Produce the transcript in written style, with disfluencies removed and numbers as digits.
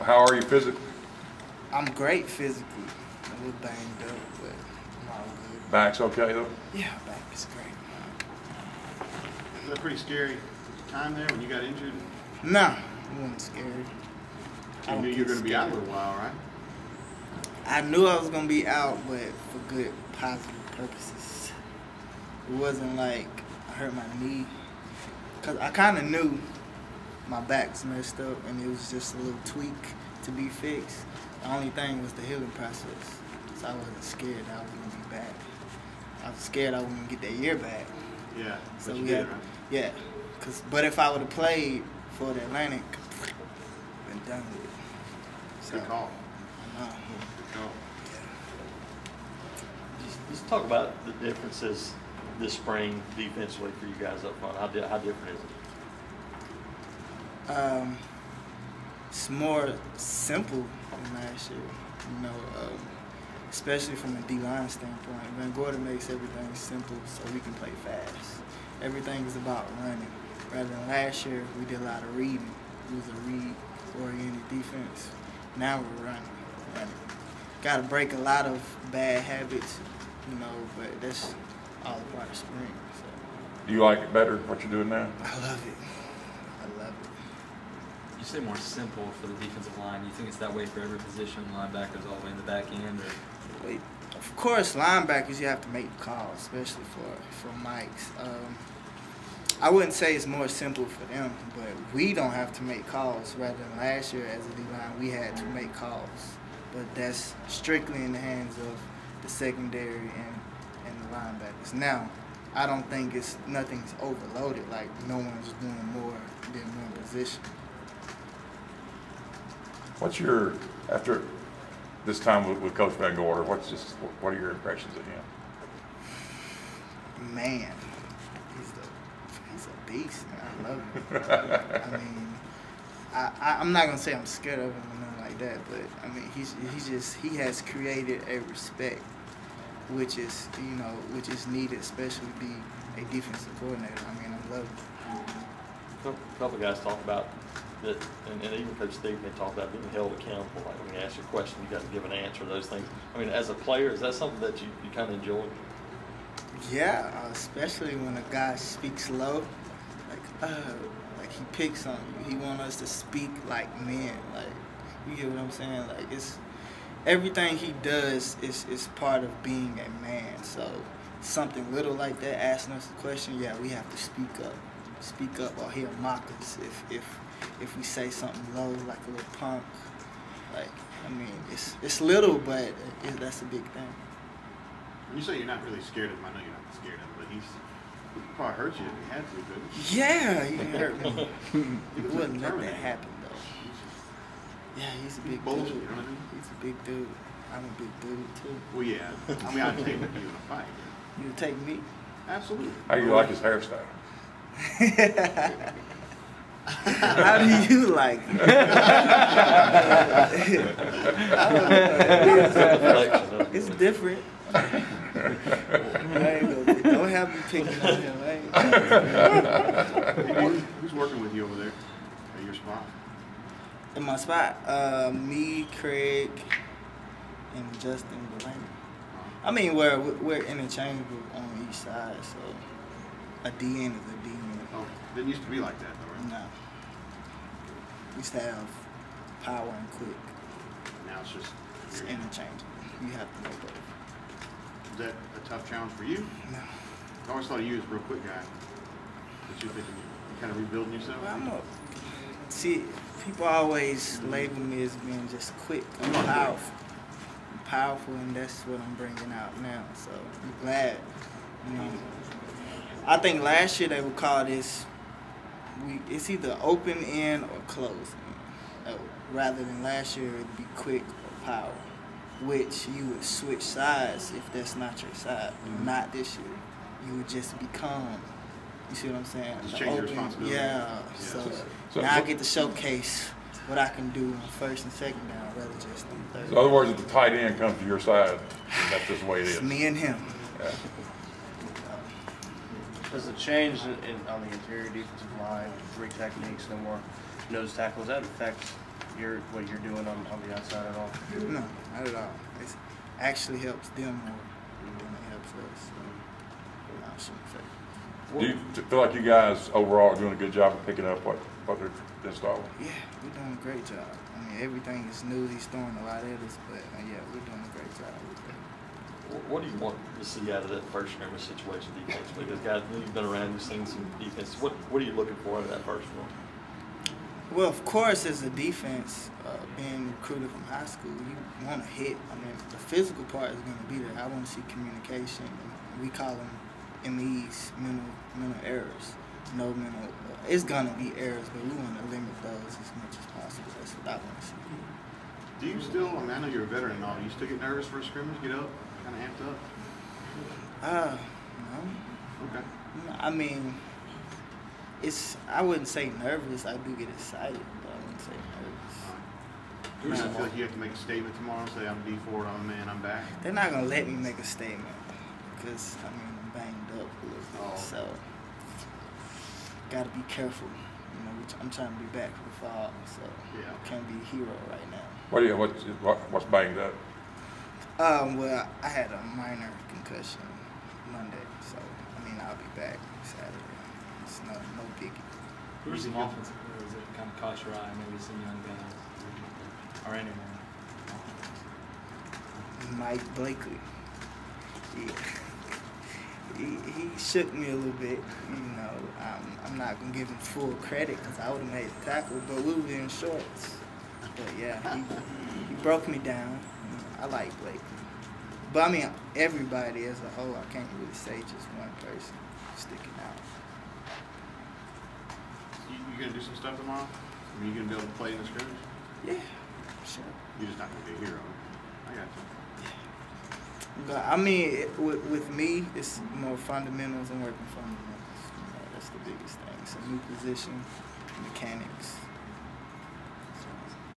How are you physically? I'm great physically. A little banged up, but I'm all good. Back's okay though? Yeah, back is great. Was that a pretty scary time there when you got injured? Nah, it wasn't scary. You knew you were going to be out a little while, right? I knew I was going to be out, but for good, positive purposes. It wasn't like I hurt my knee. Because I kind of knew my back's messed up, and it was just a little tweak to be fixed. The only thing was the healing process. So I wasn't scared that I was going to be back. I was scared I wouldn't get that year back. Yeah, So but you we did, had, right? yeah. But if I would have played for the Atlantic, been done with it. So, Good call. uh, Good call. Let's talk about the differences this spring defensively for you guys up front. How different is it? It's more simple than last year, especially from a D-line standpoint. Van Gordon makes everything simple so we can play fast. Everything is about running. Rather than last year, we did a lot of reading. It was a read-oriented defense. Now we're running. Got to break a lot of bad habits, but that's all a part of spring. So. Do you like it better, what you're doing now? I love it. I love it. You say more simple for the defensive line. You think it's that way for every position, linebackers all the way in the back end? Or? Wait, of course, linebackers, you have to make the calls, especially for Mike's. I wouldn't say it's more simple for them, but we don't have to make calls. Rather than last year as a D-line, we had to make calls. But that's strictly in the hands of the secondary and the linebackers. Now, I don't think nothing's overloaded, like no one's doing more than one position. After this time with Coach Van Gorder, what are your impressions of him? Man, he's a beast. I love him. I mean, I'm not gonna say I'm scared of him or nothing like that, but I mean, he has created a respect, which is needed, especially to be a defensive coordinator. I mean, I love it. A couple of guys talk about that, and even Coach Steve may talk about being held accountable. Like when you ask a question, you got to give an answer. Those things. I mean, as a player, is that something that you kind of enjoy? Yeah, especially when a guy speaks low, like he picks on you. He wants us to speak like men. Like, you get what I'm saying? Like, it's everything he does is part of being a man. So something little like that, asking us a question, yeah, we have to speak up, or he'll mock us if we say something low, like a little punk. Like, I mean, it's little, but that's a big thing. When you say you're not really scared of him, I know you're not scared of him, but he probably hurt you if he had to, couldn't he? Yeah, he hurt me. He wouldn't let that happen, though. Yeah, he's a big bullshit, dude. you know what I mean? He's a big dude. I'm a big dude, too. Well, yeah. I mean, I'd take you in a fight. You would take me? Absolutely. How do you like his hairstyle? How do you like it? It's different. Don't have me picking on him. Who's working with you over there at your spot? In my spot, me, Craig, and Justin Delaney. I mean, we're interchangeable on each side, so a DN is a DN. Oh, didn't used to be like that, though, right? No. We used to have power and quick. Now it's interchangeable. You have to know both. Is that a tough challenge for you? No. I always thought of you as a real quick guy. But you thinking you're kind of rebuilding yourself? Well, see, people always label me as being just quick. I'm powerful. I'm powerful, and that's what I'm bringing out now. So I'm glad. I think last year they would call this, it's either open end or closed end. Rather than last year, it'd be quick or power, which you would switch sides if that's not your side. Not this year. You would just become, you see what I'm saying? Just change your responsibility. Yeah. So now I get to showcase what I can do on first and second down rather just on third. So in other words, if the tight end comes to your side, that's just the way it is. It's me and him. Yeah. Does the change on the interior defensive line, three techniques, no more nose tackles, that affect what you're doing on the outside at all? No, not at all. It actually helps them more than it helps us. So, no, I shouldn't say. Do you feel like you guys overall are doing a good job of picking up what they're installing? Yeah, we're doing a great job. I mean, everything is new. He's throwing a lot at us, but yeah, we're doing a great job with that. What do you want to see out of that first scrimmage situation defensively? Because guys, you've been around, you've seen some defense. What are you looking for out of that first one? Well, of course, as a defense, being recruited from high school, you want to hit. I mean, the physical part is going to be there. I want to see communication. We call them MEs, mental errors. No mental. It's going to be errors, but we want to limit those as much as possible. That's what I want to see. Do you still, I mean, I know you're a veteran and all, do you still get nervous for a scrimmage, get up, kind of amped up? No. Okay. No, I mean, I wouldn't say nervous. I do get excited, but I wouldn't say nervous. You just feel like you have to make a statement tomorrow, say, I'm Dee Ford, I'm a man, I'm back? They're not going to let me make a statement because, I mean, I'm banged up a little bit. So, got to be careful. You know, I'm trying to be back for the fall, so I can't be a hero right now. What's banged up? Well, I had a minor concussion Monday, so, I mean, I'll be back Saturday. It's no biggie. Who's some offensive players that kind of caught your eye, maybe some young guys or anyone? Mike Blakely. He shook me a little bit, you know. I'm not going to give him full credit because I would have made the tackle, but we were in shorts. But, yeah, he broke me down. I like Blakely. But, I mean, everybody as a whole, I can't really say just one person sticking out. You going to do some stuff tomorrow? I mean, you going to be able to play in the scrimmage? Yeah, sure. You're just not going to be a hero. I got you. But, I mean, with me, it's more fundamentals and working fundamentals. You know, that's the biggest thing. It's a new position, mechanics.